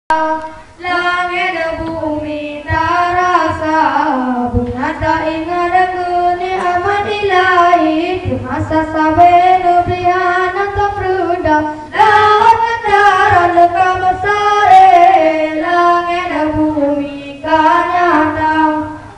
langit bumi terasa bunga tak ingat guni amat ilahi di masa sabenu prihan atau pruda lawan negara leka besar langit bumi kanyata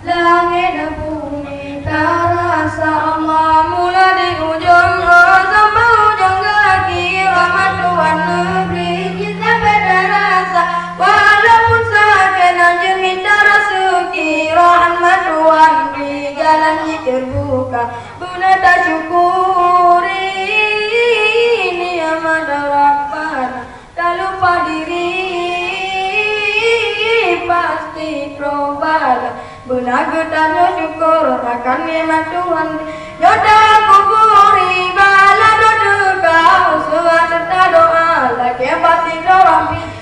langit bumi terasa Allah mula di ujung sampai ujung kaki rahmat Tuhan negeri kita beda rasa walaupun sakit dan minta rasuki rahmat Tuhan di jalan terbuka bunda tak syukuri ni'mat Rabbana tak lupa diri pasti probala bunda getanya syukur akan ni'mat Tuhan yoda kuburi bala doduka usuhan serta doa lagi pasti doa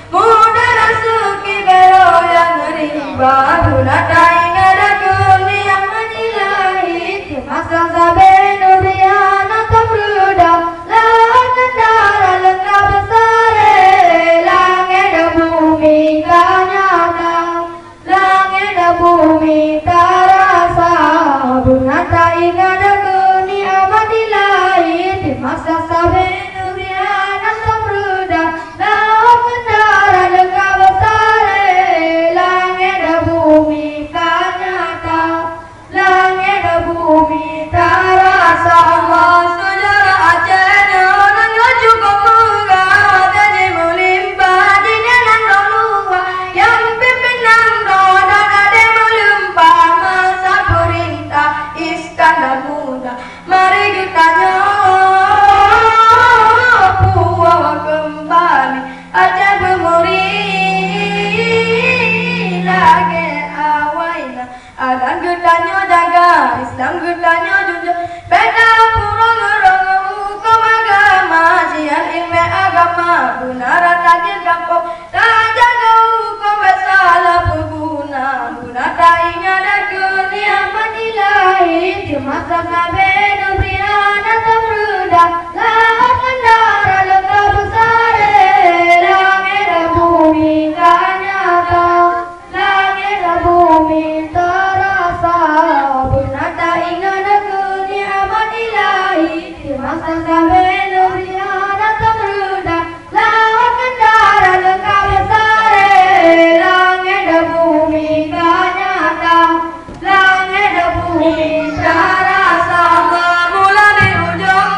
mudah rasuki belo yang riba bunda tak ingat aku yang menilai di masa sabenu riana tak berudah lawan negara lengkap besar langit dan bumi kanyata langit dan bumi terasa bunga tak ingat aku ni'mat ilahi di masa sabenu riana tak berudah lawan negara lengkap besar langit dan bumi kanyata langit dan bumi terasa Allah sejarah Acehnya dan cukup megah jadi melimpah di dalam luar yang pimpinan roda ada melimpah masa perintah Iskandar Muda mari kita puawa kembali Aceh Bemuri lagi awaina adan getanya jaga Islam getanya jujur beda pura ngerong hukum agama sian ilmu agama benar takdir kampung tak jaga hukum bersalah pengguna guna tak ingat aku ni'mat ilahi di masa sabenu priana tak berudah lawan negara lengkap besar langit dan bumi kanyata langit dan bumi terasa benar tak ingat aku ni'mat ilahi di masa sabenu priana tak berudah lawan negara lengkap besar langit dan bumi kanyata langit dan bumi terasa mula di ujung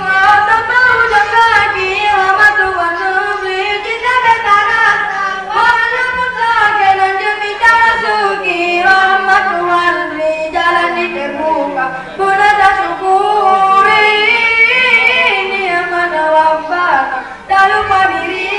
sampai ujung kaki rahmat Tuhan negeri kita bertarasa walaupun sakit dan minta rasuki rahmat Tuhan di jalan terbuka bunda tak syukuri ni'mat Rabbana tak lupa diri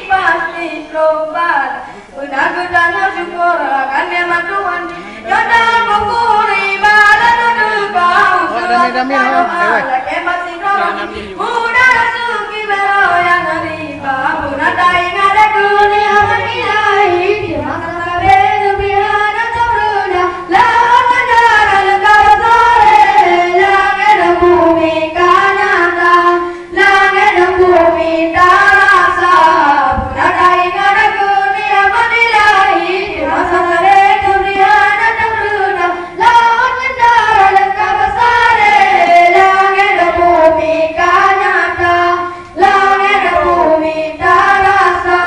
pasti probala bunda getanya syukur akan ni'mat Tuhan yoda kuburi bala duduka usulan doa lagi masih doa mudah rasuki belo yang riba bunda tak ingat aku ni'mat ilahi di masa sabenu priana tak berudah lawan negara lengkap besar langit dan bumi kanyata langit dan bumi terasa bunda tak ingat aku ni'mat ilahi di masa sabenu priana tak berudah lawan negara lengkap besar langit dan bumi kanyata langit dan bumi terasa